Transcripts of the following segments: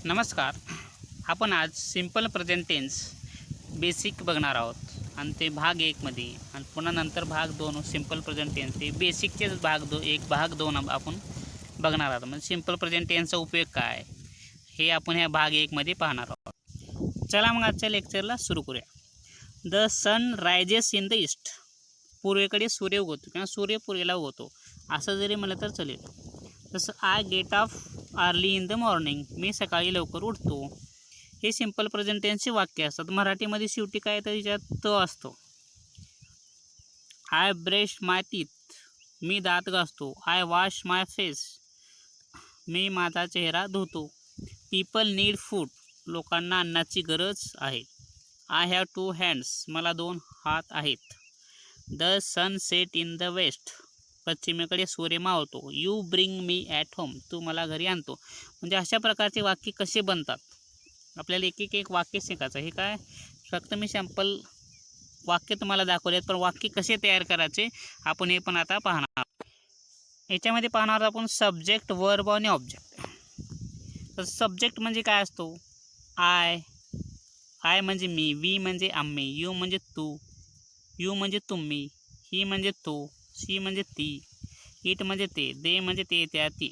नमस्कार. आपण आज सिंपल प्रेझेंट टेन्स बेसिक बघणार आहोत आणि ते भाग 1 मध्ये आणि पुन्हा नंतर भाग 2 सिंपल प्रेझेंट टेन्स ते बेसिकचेच भाग 2 आपण बघणार आहोत. म्हणजे सिंपल प्रेझेंट टेन्सचा उपयोग काय हे आपण ह्या भाग 1 मध्ये पाहणार आहोत. चला मग आजच्या लेक्चरला सुरू करूया. The sun rises in the east. पूर्वेकडे सूर्य उगवतो किंवा सूर्य पूर्वेला उगवतो असं जरी म्हणलं तर चालेल. जसं I get off early in the morning. मी सकाळी लवकर उठतो. हे सिंपल प्रेझेंट टेन्सचे वाक्य असतात. मराठीमध्ये शेवटी काय तर त्याच्यात त असतो. I brush my teeth. मी दात घासतो. I wash my face. मी माझा चेहरा धुतो. People need food. लोकांना अन्नाची गरज आहे. I have 2 hands. मला 2 हात आहेत. The sun set in the west. पश्चिमेकडे सूर्य मावळतो. You bring me at home. तू मला घरी आणतो. म्हणजे अशा प्रकारचे वाक्य कसे बनतात आपल्याला एक वाक्य शिकायचं. हे काय फक्त मी सॅम्पल वाक्य तुम्हाला दाखवलेत, पण वाक्य कसे तयार करायचे आपण हे पण आता पाहणार. याच्यामध्ये पाहणार आपण सब्जेक्ट, वर्ब आणि ऑब्जेक्ट. तर सब्जेक्ट म्हणजे काय असतो? आय म्हणजे मी, वी म्हणजे आम्ही, यू म्हणजे तू, यू म्हणजे तुम्ही, ही म्हणजे तो, शी म्हणजे ती, इट म्हणजे ते, दे म्हणजे ते, त्या, ती.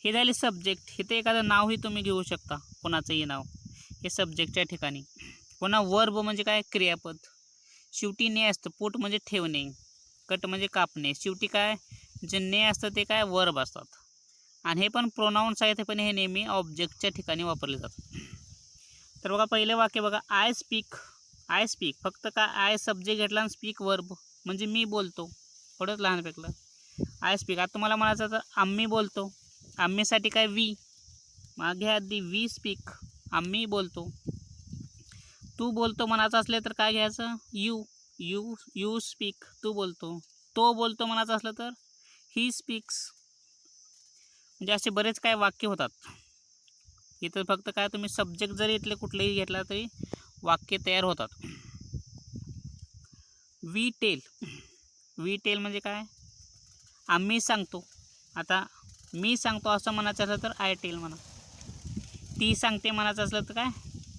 हे झाले सब्जेक्ट. इथे एखादं नावही तुम्ही घेऊ शकता, कोणाचंही नाव, हे सब्जेक्टच्या ठिकाणी. पुन्हा वर्ब म्हणजे काय? क्रियापद. शेवटी ने असतं. पुट म्हणजे ठेवणे, कट म्हणजे कापणे. शेवटी काय जे ने असतं ते काय वर्ब असतात. आणि हे पण प्रोनाउन्स आहेत, पण हे नेहमी ऑब्जेक्टच्या ठिकाणी वापरले जातात. तर बघा पहिलं वाक्य बघा. I speak. आय स्पीक फक्त काय आय सब्जेक्ट घेतला आणि स्पीक वर्ब म्हणजे मी बोलतो. थोडंच लहानपैकलं. I speak. आता तुम्हाला म्हणायचं तर आम्ही बोलतो. आम्हीसाठी काय वी. मागे आधी वी स्पीक. आम्ही बोलतो. तू बोलतो म्हणायचं असले तर काय घ्यायचं? यू. You speak. तू बोलतो. तो बोलतो म्हणायचं असलं तर ही स्पीक्स. म्हणजे असे बरेच काय वाक्य होतात. इथं फक्त काय तुम्ही सब्जेक्ट जरी इथले कुठलेही घेतला तरी वाक्य तयार होतात. We tail. वी टेल म्हणजे काय? आम्ही सांगतो. आता मी सांगतो असं म्हणायचं असलं तर आय टेल म्हणा. ती सांगते म्हणायचं असलं तर काय?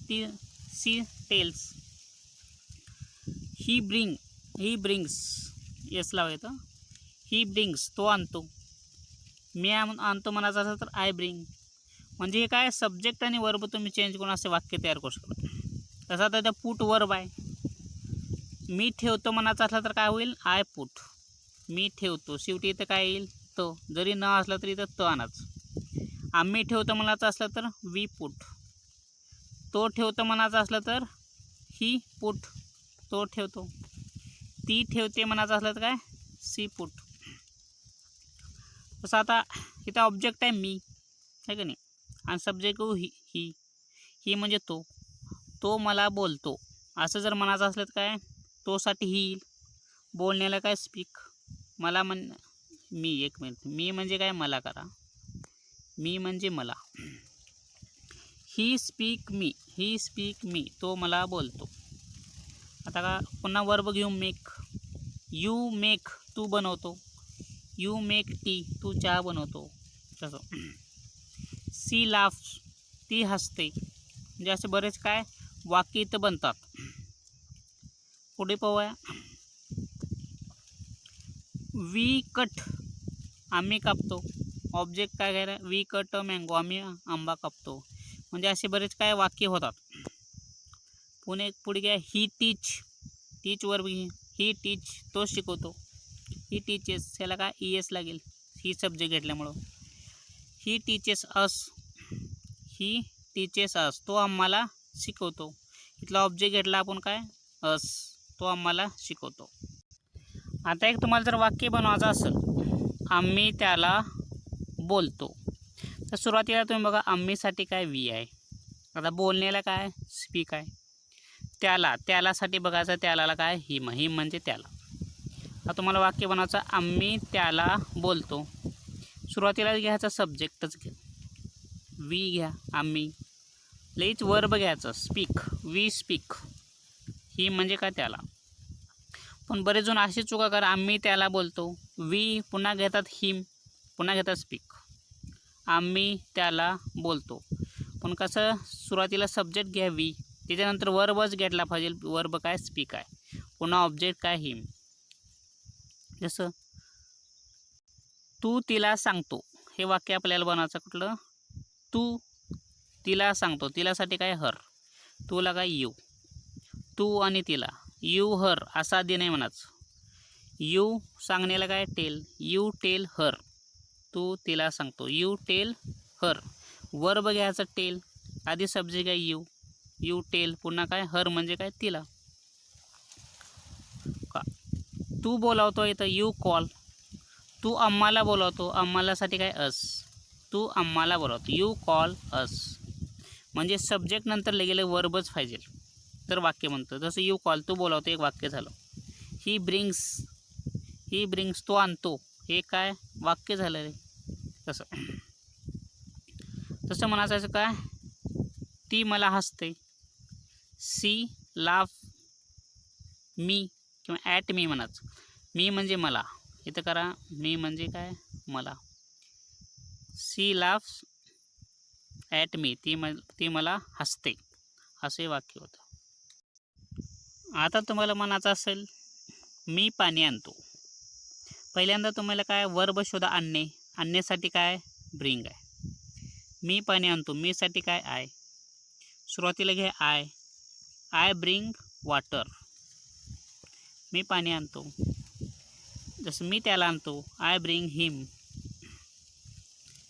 ती she tells. He brings. Yes लावायचं. He brings. तो आणतो. मी आणतो म्हणायचं असलं तर आय ब्रिंग. म्हणजे हे काय सब्जेक्ट आणि वर्ब तुम्ही चेंज करून असे वाक्य तयार करू शकता. तसा तर पुट वर्ब आहे. मी ठेवतो म्हणायचं असलं तर काय होईल? I put. मी ठेवतो. शेवटी इथं काय येईल? तो. जरी न असलं तरी इथं तो आणाच. आम्ही ठेवतो म्हणायचं असलं तर वी पुट. तो ठेवतो म्हणायचं असलं तर ही पुट. तो ठेवतो. ती ठेवते म्हणायचं असलं तर काय? She put. तसं आता इथं ऑब्जेक्ट आहे मी, आहे का नाही, आणि सब्जेक्ट ही म्हणजे तो मला बोलतो असं जर म्हणायचं असलं तर काय? तोसाठी ही. बोलण्याला काय? स्पीक. मला मी. एक मिनिट. मी म्हणजे काय? मला करा. मी म्हणजे मला. ही स्पीक मी. तो मला बोलतो. आता का पुन्हा वर्ब घेऊ मेक. You make. तू बनवतो. You make tea. तू चहा बनवतो. तसं. She laughs. ती हसते. म्हणजे असे बरेच काय वाक्य इथं बनतात. पुढे पाहूया. We cut. आम्ही कापतो. ऑब्जेक्ट काय घ्यायला? We cut mango. आम्ही आंबा कापतो. म्हणजे असे बरेच काय वाक्य होतात. पुढे घ्या. ही टीच वर्ब. ही टीच. तो शिकवतो. He teaches. त्याला काय? ES लागेल. ही सब्जेक्ट घेतल्यामुळं. He teaches us. तो आम्हाला शिकवतो. इथला ऑब्जेक्ट घेतला आपण काय? अस. तो आम्हाला शिकवतो. आता एक तुम्हाला जर वाक्य बनवायचं असेल, आम्ही त्याला बोलतो, तर सुरुवातीला तुम्ही बघा आम्हीसाठी काय? वी आहे. आता बोलण्याला काय? स्पीक आहे. त्यालासाठी बघायचं. त्याला काय? हिम म्हणजे त्याला. आता तुम्हाला वाक्य बनवायचं आम्ही त्याला बोलतो. सुरुवातीला घ्यायचा सब्जेक्टच घ्या. वी घ्या. आम्ही. लईच वर्ब घ्यायचं. स्पीक. We speak. ही म्हणजे काय? त्याला. पण बरेच जण अशी चुका करा. आम्ही त्याला बोलतो. वी पुन्हा घेतात हिम, पुन्हा घेतात स्पीक. आम्ही त्याला बोलतो. पण कसं सुरुवातीला सब्जेक्ट घ्या वी, त्याच्यानंतर वर्बच घेतला पाहिजे. वर्ब काय स्पीक आहे, पुन्हा ऑब्जेक्ट काय हिम. जसं तू तिला सांगतो, हे वाक्य आपल्याला बनायचं कुठलं, तू तिला सांगतो. तिलासाठी काय हर, तुला काय यू. तू आणि तिला, यू हर असा आधी नाही म्हणायचं. यू सांगण्याला काय टेल, यू टेल हर. तू तिला सांगतो, यू टेल हर. वर्ब घ्यायचं टेल, आधी सब्जेक्ट आहे यू, यू टेल, पुन्हा काय हर म्हणजे काय तिला. का तू बोलावतो इथं यू कॉल. तू आम्हाला बोलावतो, आम्हालासाठी काय अस. तू आम्हाला बोलावतो, यू कॉल अस. म्हणजे सब्जेक्ट नंतर लगेले वर्बच पाहिजे तर वाक्य म्हणतं. जसं यू कॉल, तू बोलावतो, एक वाक्य झालं. ही ब्रिंग्स तो आणतो, हे काय वाक्य झालं रे. तसं म्हणायचं काय, ती मला हसते. सी लाफ मी किंवा ॲट मी म्हणायचं. मी म्हणजे मला, इथं करा मी म्हणजे काय मला. सी लाफ्स ॲट मी, ती मला हसते, असे वाक्य होतं. आता तुम्हाला म्हणायचं असेल मी पाणी आणतो. पहिल्यांदा तुम्हाला काय वर्ब शोधा, आणणे. आणण्यासाठी काय ब्रिंग आहे. मी पाणी आणतो, मीसाठी काय आय. सुरुवातीला घ्या आय ब्रिंग वॉटर. मी पाणी आणतो. जसं मी त्याला आणतो, I bring him.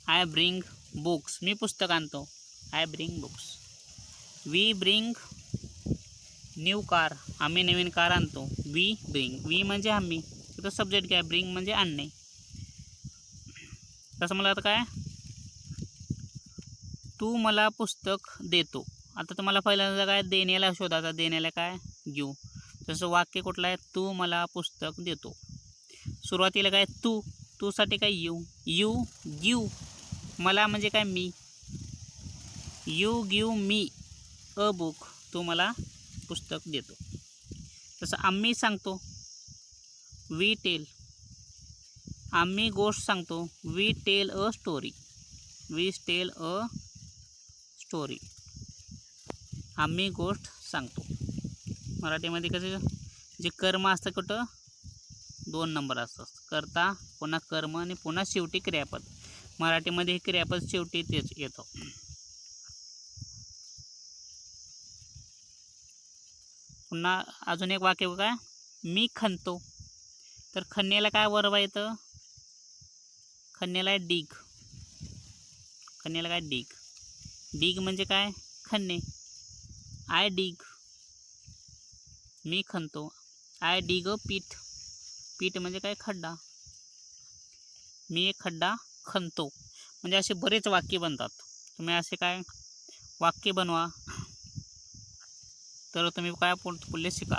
I bring books, मी पुस्तक आणतो, I bring books. We bring new car, आम्ही नवीन कार आणतो, वी ब्रिंग. वी म्हणजे आम्ही, तिथं सब्जेक्ट काय, ब्रिंग म्हणजे आणणे. तसं मला आता काय, तू मला पुस्तक देतो. आता तुम्हाला पहिल्यांदा काय देण्याला शोधायचा, देण्याला काय गिव. तसं वाक्य कुठलं आहे, तू मला पुस्तक देतो. सुरुवातीला काय तू साठी काय यू गिव. मला म्हणजे काय मी, you give me a book. तू मला पुस्तक देतो. तसं आम्ही सांगतो, वी टेल. आम्ही गोष्ट सांगतो, we tell a story. We tell a story. आम्ही गोष्ट सांगतो. मराठीमध्ये कसं जे कर्म असतं कुठं 2 नंबर असतं, कर्ता पुन्हा कर्म आणि पुन्हा शेवटी क्रियापद. मराठीमध्ये हे क्रियापद शेवटी तेच येतं. पुन्हा अजून एक वाक्य बघा, मी खणतो. तर खणण्याला काय वर्ब येतं, खणण्याला डिग. खणण्याला काय डिग. डिग म्हणजे काय खणणे, आय डिग. मी खणतो, आय डिग अ पीठ. पीठ म्हणजे काय खड्डा, मी एक खड्डा खणतो. म्हणजे असे बरेच वाक्य बनतात. तुम्ही असे काय वाक्य बनवा तर तुम्ही काय पुढले शिका.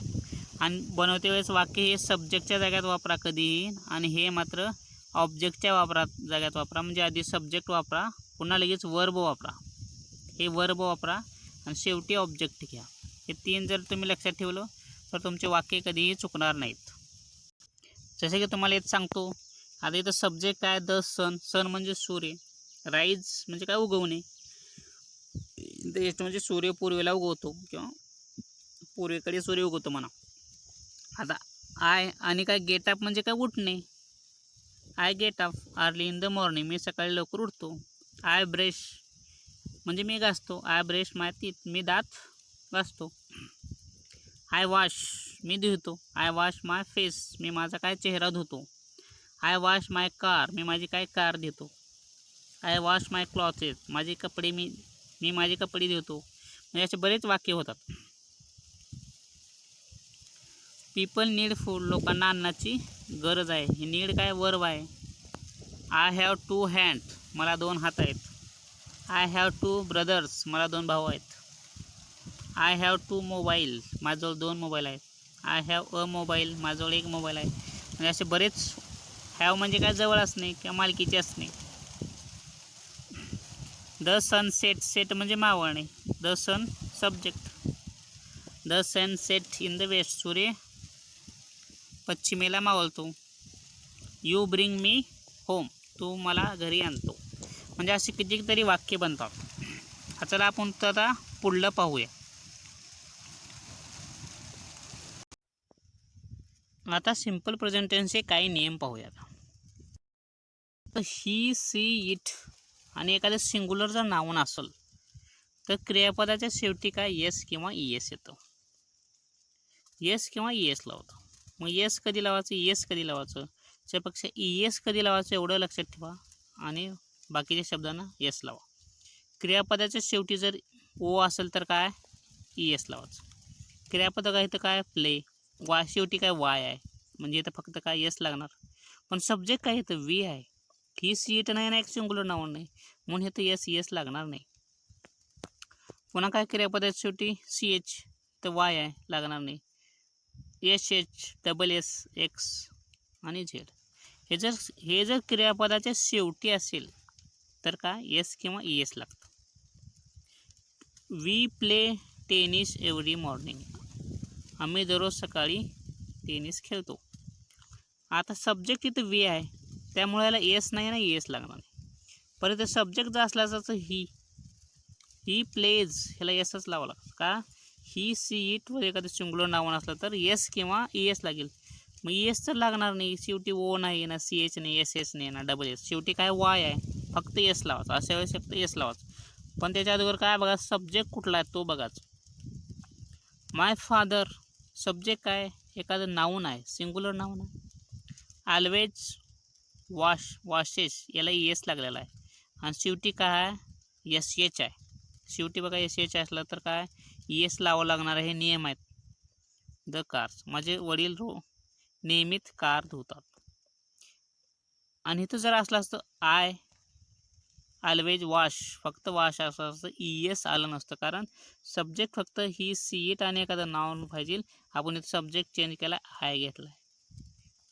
आणि बनवते वेळेस वाक्य हे सब्जेक्टच्या जाग्यात वापरा कधीही, आणि हे मात्र ऑब्जेक्टच्या जाग्यात वापरा. म्हणजे आधी सब्जेक्ट वापरा, पुन्हा लगेच वर्ब वापरा. हे वर्ब वापरा आणि शेवटी ऑब्जेक्ट घ्या. हे 3 जर तुम्ही लक्षात ठेवलं तर तुमचे वाक्य कधीही चुकणार नाहीत. जसे की तुम्हाला एक सांगतो, आता इथं सब्जेक्ट काय द सन. सन म्हणजे सूर्य, राईज म्हणजे काय उगवणे. द ईस्ट म्हणजे सूर्य पूर्वेला उगवतो किंवा पूर्वेकडे सूर्य उगवतो म्हणा. आता आय आणि काय गेट अप म्हणजे काय उठणे. I get up early in the morning, मी सकाळी लवकर उठतो. आय ब्रश म्हणजे मी घासतो, आय ब्रश माय टीथ, मी दात घासतो. आय वॉश मी धुतो, आय वॉश माय फेस, मी माझा काय चेहरा धुतो. आय वॉश माय कार, मी माझी काय कार धुतो. आय वॉश माय क्लॉथेस, माझे कपडे मी माझे कपडे धुतो. म्हणजे असे बरेच वाक्य होतात. पीपल नीड फूड, लोकांना अन्नाची गरज आहे. ही नीड काय वर्ब आहे. आय हॅव 2 हँड, मला 2 हात आहेत. आय हॅव 2 ब्रदर्स, मला 2 भाऊ आहेत. आय हॅव 2 मोबाईल, माझ्याजवळ 2 मोबाईल आहेत. आय हॅव अ मोबाईल, माझ्याजवळ 1 मोबाईल आहे. म्हणजे असे बरेच. हॅव म्हणजे काय जवळ असणे किंवा मालकीचे असणे. द सन सेट, सेट म्हणजे मावळणे. The sun subject. The sun set in the west, सूर्य पश्चिमेला मावळतो. यू ब्रिंग मी होम, तू मला घरी आणतो. म्हणजे असे कितीतरी वाक्य बनतात. चला आपण आता पुढलं पाहूया. आता सिंपल प्रेझेंट टेन्सचे काही नियम पाहूया. तर ही, सी, इट आणि एखादं सिंग्युलर जर नाउन असेल तर क्रियापदाच्या शेवटी काय येस किंवा ईएस येतो. येस किंवा ईएस लावतो. मग येस कधी लावायचं, येस कधी लावायचं, त्यापेक्षा ईएस कधी लावायचं एवढं लक्षात ठेवा आणि बाकीच्या शब्दांना येस लावा. क्रियापदाच्या शेवटी जर ओ असेल तर काय ईएस लावायचं. क्रियापद काय तर काय प्ले, वाय शेवटी काय वाय आहे म्हणजे इथं फक्त काय येस लागणार. पण सब्जेक्ट काय इथं वी आहे. ही सी इट नाही ना, एक सिंग्युलर नाउन नाही म्हणून इथं येस लागणार नाही. पुन्हा काय क्रियापदाच्या शेवटी सी एच तर वाय आहे लागणार नाही. H H double S x आणि झेड हे जर क्रियापदाच्या शेवटी असेल तर काय येस किंवा ईएस लागतं. We play tennis every morning. आम्ही दररोज सकाळी टेनिस खेळतो. आता सब्जेक्ट इथं वी आहे त्यामुळे याला एस नाही ना ईएस लागणार नाही. परत सब्जेक्ट जर असला तर ही प्लेज ह्याला एसच लावा लागतं. का ही, सी, इट वर एखादं सिंग्युलर नाउन असलं तर येस किंवा ईएस लागेल. मग ईएस तर लागणार नाही, शेवटी ओ नाही ना, सी एच नाही, एस एस नाही ना, डबल एस शेवटी काय वाय आहे फक्त येस लावायचं. अशा वेळेस फक्त येस लावायचं. पण त्याच्या अगोदर काय बघा सब्जेक्ट कुठला आहे तो बघाच. माय फादर सब्जेक्ट काय एखादं नाउन आहे, सिंग्युलर नाउन आहे. ऑलवेज वॉशेस याला ईएस लागलेला आहे आणि शेवटी काय आहे एस एच आहे. शेवटी बघा एस एच असलं तर काय ईएस लावावं लागणार आहे. हे नियम आहेत. द कार्स माझे वडील नियमित कार धुतात. आणि इथं जर असलं असतं आय ऑलवेज वॉश फक्त वॉश असं असतं ईएस आलं नसतं. कारण सब्जेक्ट फक्त ही, सी, इट आणि एखादं नाउन पाहिजे. आपण इथं सब्जेक्ट चेंज केला आय घेतला.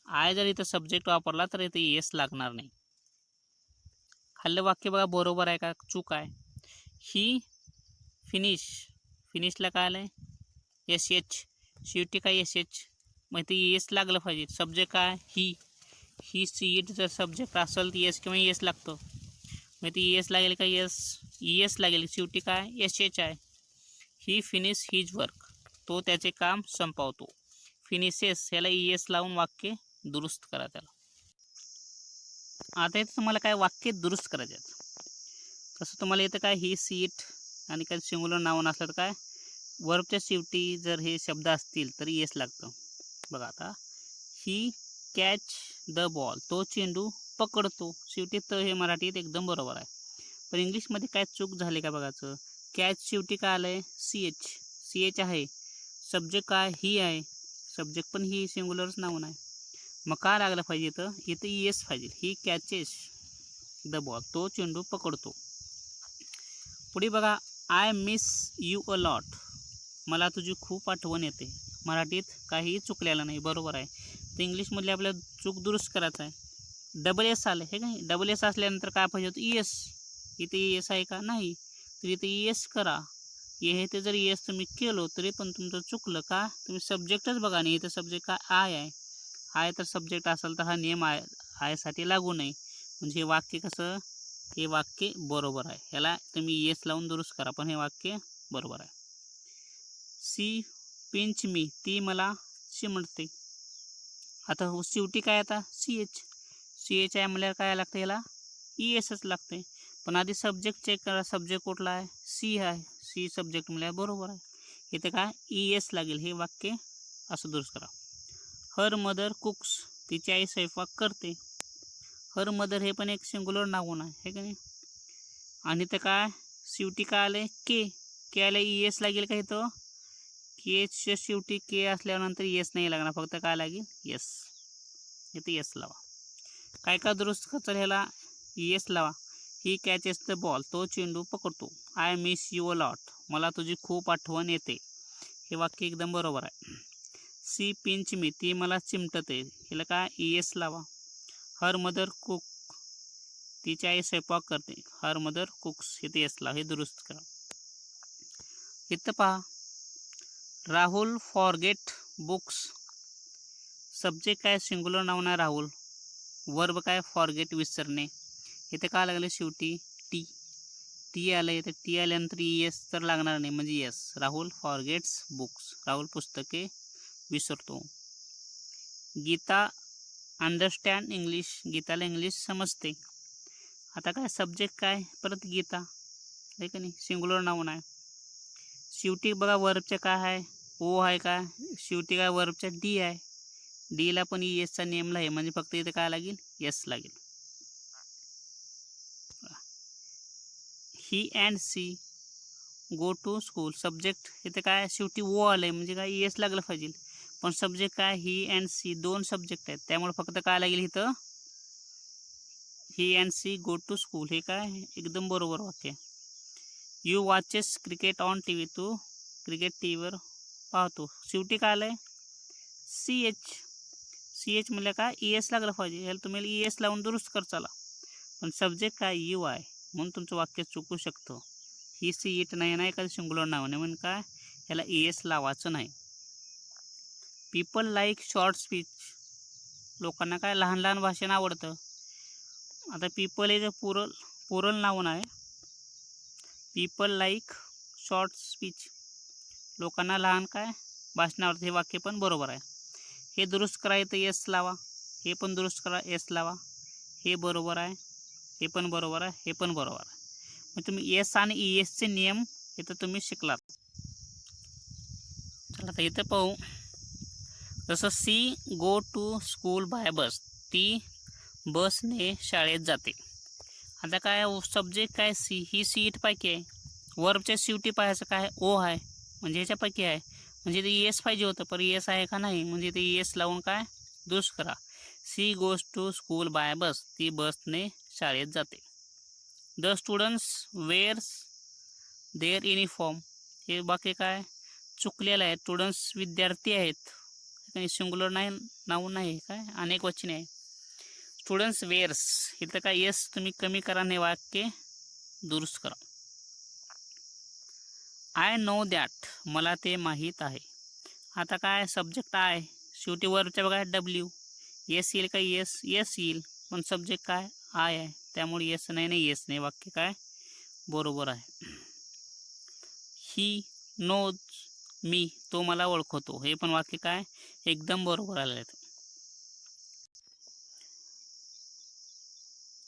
आय जर इथं सब्जेक्ट वापरला तर इथं ईएस लागणार नाही. खाल्लं वाक्य बघा बरोबर आहे का चूक आहे. ही फिनिशला काय आलं आहे एस एच शेवटी काय एस एच मग ते ईएस लागलं पाहिजे. सब्जेक्ट काय ही, सी, इट जर सब्जेक्ट असेल तर एस किंवा ईएस लागतं. मग ते ईएस लागेल का ईएस लागेल. शेवटी काय एस एच आहे. ही फिनिश हिज वर्क तो त्याचे काम संपवतो. फिनिशेस ह्याला ईएस लावून वाक्य दुरुस्त करा त्याला. आता इथं तुम्हाला काय वाक्य दुरुस्त करायचे आहेत. तसं तुम्हाला इथं काय ही, सी, इट आणि काय सिंग्युलर नाउन असलं तर काय वर्बच्या शेवटी जर हे शब्द असतील तर येस लागतं. बघा आता ही कॅच द बॉल तो चेंडू पकडतो. शेवटी तर हे मराठीत एकदम बरोबर आहे. पण इंग्लिशमध्ये काय चूक झाली का बघायचं. कॅच शेवटी काय आलं आहे सी एच आहे. सब्जेक्ट काय ही आहे. सब्जेक्ट पण ही सिंग्युलरच नाउन आहे. मग काय लागलं पाहिजे इथं ईएस पाहिजे. ही कॅचेस द बॉल तो चेंडू पकडतो. पुढे बघा I miss you a lot मला तुझी खूप आठवण येते. मराठीत काहीही चुकलेलं नाही बरोबर आहे. तर इंग्लिशमधले आपल्याला चूक दुरुस्त करायचं आहे. डबल एस आलं हे काय डबल एस असल्यानंतर काय पाहिजे होतं ईएस. इथे ईएस आहे का नाही तर इथे ईएस करा. हे ते जर ईएस तुम्ही केलं तरी पण तुमचं चुकलं का तुम्ही सब्जेक्टच बघा नाही. इथं सब्जेक्ट काय आय आहे. आय तर सब्जेक्ट असेल तर हा नियम आयसाठी लागू नाही. म्हणजे हे वाक्य कसं हे वाक्य बरोबर आहे. ह्याला तुम्ही येस लावून दुरुस्त करा पण हे वाक्य बरोबर आहे. सी पिंच मी ती मला चिमटते. आता शेवटी काय आता सी एच आहे म्हणल्यावर काय लागतं याला ईएसच लागते. पण आधी सब्जेक्ट चेक करा. सब्जेक्ट कुठला आहे सी आहे. सी सब्जेक्ट म्हणल्यावर बरोबर आहे. इथे काय ईएस लागेल. हे वाक्य असं दुरुस्त करा. हर मदर कुक्स तिची आई स्वयंपाक करते. हर मदर हे पण एक सिंग्युलर नाउन आहे हे का नाही. आणि ते काय शेवटी काय आले के आले ईएस लागेल का इथं केच्या शेवटी के असल्यानंतर येस नाही लागणार फक्त काय लागेल येस. इथे येस लावा. काय दुरुस्त करता ह्याला येस लावा. ही कॅचेस द बॉल तो चेंडू पकडतो. I miss you a lot मला तुझी खूप आठवण येते. हे वाक्य एकदम बरोबर आहे. सी पिंच मी ती मला चिमटते. ह्याला काय ईएस लावा. हर मदर कुक तिची आई स्वयंपाक करते. हर मदर कुक्स इथे येस लावा. हे दुरुस्त करा. इथं पहा राहुल फॉरगेट बुक्स सब्जेक्ट काय सिंग्युलर नाउन आहे राहुल. वर्ब काय फॉरगेट विसरणे. इथे काय लागले शेवटी टी. टी आलं आहे तर टी आल्यानंतर एस तर लागणार नाही, म्हणजे yes. Rahul forgets books, Rahul पुस्तके विसरतो. गीता अंडरस्टँड इंग्लिश, गीताला इंग्लिश समजते. आता काय सब्जेक्ट काय, परत गीता आहे का नाही, सिंग्युलर नाऊन आहे. शेवटी बघा वर्बच्या काय आहे, ओ आहे का, शेवटी काय वर्बच्या डी आहे. डीला पण एसचा नेमला आहे, म्हणजे फक्त इथे काय लागेल, एस लागेल. He and she go to school, subject इथे काय शेवटी ओ आलं आहे, म्हणजे काय एस लागलं पाहिजे. पण सब्जेक्ट काय, ही अँड सी दोन सब्जेक्ट आहेत, त्यामुळे फक्त काय लागेल इथं, he and she go to school. हे काय एकदम बरोबर वाक्य. You watches cricket on T V, तू क्रिकेट टी व्हीवर पाहतो. शेवटी काय आलं आहे, सी एच म्हणजे काय ई एस लागलं पाहिजे, ह्याला तुम्ही ई एस लावून दुरुस्त कर चला. पण सब्जेक्ट काय यू आहे, म्हणून तुमचं वाक्य चुकू शकतं. ही सी इट नाही ना, एखादं सिंग्युलर नाव नाही, म्हणून काय ह्याला ई एस लावायचं नाही. पीपल लाईक शॉर्ट स्पीच, लोकांना काय लहान लहान भाषण आवडतं. आता पीपल हे जे पुरल नाऊन आहे. पीपल लाईक शॉर्ट स्पीच, लोकांना लहान काय भाषण आवडतं. हे वाक्य पण बरोबर आहे. हे दुरुस्त करा, इथं एस लावा. हे पण दुरुस्त करा, एस लावा. हे बरोबर आहे, हे पण बरोबर आहे, हे पण बरोबर आहे. मग तुम्ही एस आणि ई एसचे नियम इथं तुम्ही शिकलात. चला आता इथं पाहू. जसं she go to school by bus, ती बसने शाळेत जाते. आता काय सब्जेक्ट काय सी, ही सी इटपैकी आहे. वर्बच्या शेवटी पाहायचं काय ओ आहे, म्हणजे ह्याच्यापैकी आहे, म्हणजे ते एस पाहिजे होतं, पण एस आहे का नाही, म्हणजे ते एस लावून काय दुरुस्त करा. She goes to school by bus, ती बसने शाळेत जाते. The students wears their uniform, हे बाकी काय चुकलेलं आहे. स्टुडंट्स विद्यार्थी आहेत, काही सिंग्युलर नाही नाऊन नाही, काय अनेक वचने आहे. स्टुडंट्स वेअर्स, इथं काय येस तुम्ही कमी करा, ने वाक्य दुरुस्त करा. आय नो दॅट, मला ते माहीत आहे. आता काय सब्जेक्ट आहे, शेवटी वरच्या बघा डब्ल्यू, येस येईल का, येस येईल, पण सब्जेक्ट काय आय आहे, त्यामुळे येस नाही येस नाही, वाक्य काय बरोबर आहे. ही नोज मी, तो मला ओळखतो, हे पण वाक्य काय एकदम बरोबर आलेलं आहे.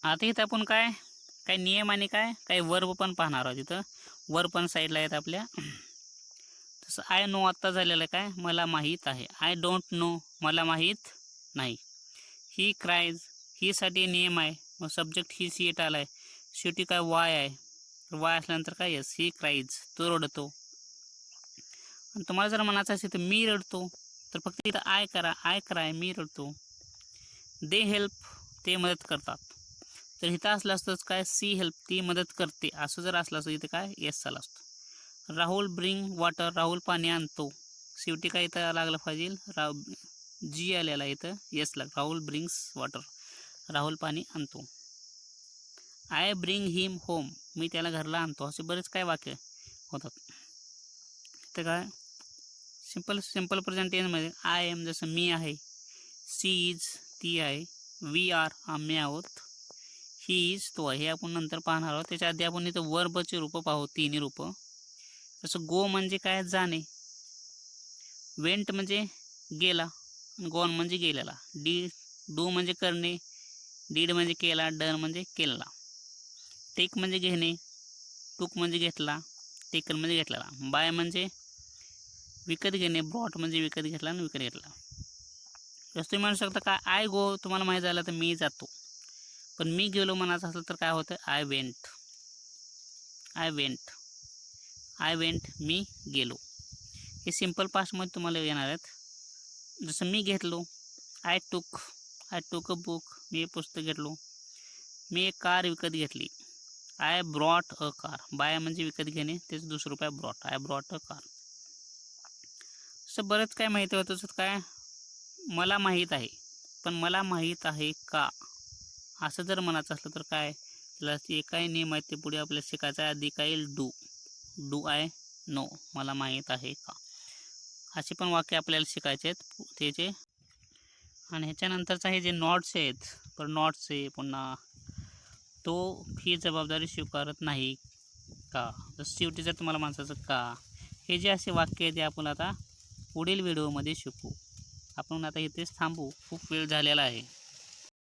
आता इथं आपण काय काय नियम आणि काय वर्ब पण पाहणार आहोत. इथं वर्ब पण साईडला आहेत आपल्या. तसं आय नो आत्ता झालेलं काय मला माहीत आहे. आय डोंट नो मला माहीत नाही. ही क्राईज, ही साठी नियम आहे, मग सब्जेक्ट ही सी एट आलाय, शेवटी काय वाय आहे, वाय असल्यानंतर काय यस, ही क्राईज तो रडतो. आणि तुम्हाला जर म्हणायचं असेल तर मी रडतो, तर फक्त इथं आय करा, आय क्राय, मी रडतो. दे हेल्प, ते मदत करतात. तर इथं असलं असतंच काय सी हेल्प, ती मदत करते, असं जर असलं असतं इथं काय येस झालं असतं. राहुल ब्रिंग वॉटर, राहुल पाणी आणतो, शेवटी काय इथं लागलं पाहिजे जी आलेला इथं येस लाग, राहुल ब्रिंग्स वॉटर, राहुल पाणी आणतो. आय ब्रिंग हिम होम, मी त्याला घरला आणतो, असे बरेच काय वाक्य होतात. इथं काय सिंपल प्रेझेंट टेन्समध्ये आय एम, जसं मी आहे, सी इज ती आहे, वी आर आम्ही आहोत, ही इज तो आहे, हे आपण नंतर पाहणार आहोत. त्याच्या आधी आपण इथं वर्बचे रूप पाहू, तिन्ही रूप. जसं गो म्हणजे काय जाणे, वेंट म्हणजे गेला, गॉन म्हणजे गेलेला, डू म्हणजे करणे, डीड म्हणजे केला, डन म्हणजे केलेला, टेक म्हणजे घेणे, टूक म्हणजे घेतला, टेकन म्हणजे घेतलेला, बाय म्हणजे विकत घेणे, ब्रॉट म्हणजे विकत घेतला आणि विकत घेतला. जसं तुम्ही म्हणू शकता काय आय गो, तुम्हाला माहीत झालं तर मी जातो, पण मी गेलो म्हणायचं असेल तर काय होतं I went, I went, I went मी गेलो. हे सिंपल पास्टमध्ये तुम्हाला येणार आहेत. जसं मी घेतलो, आय टूक अ बुक, मी पुस्तक घेतलो, मी एक कार विकत घेतली, I brought a car, buy म्हणजे विकत घेणे, तेच दुसरं रुपये brought, I brought a car. असं बरंच काय माहिती होतं. तसं काय मला माहीत आहे, पण मला माहीत आहे का, असं जर म्हणायचं असलं तर काय त्याला जे काय नियम आहेत ते पुढे आपल्याला शिकायचं आहे. आधी काय येईल डू आय नो, मला माहीत आहे का, असे पण वाक्य आपल्याला शिकायचे आहेत त्याचे. आणि ह्याच्यानंतरचं हे जे नॉट्स आहेत, तर नॉट्स आहे पुन्हा तो ही जबाबदारी स्वीकारत नाही, का. तर शेवटी जर तुम्हाला माणसाचं का, हे जे असे वाक्य आहे ते आपण आता पुढील व्हिडिओमध्ये शिकू. आपण आता इथेच थांबू, खूप वेळ झालेला आहे.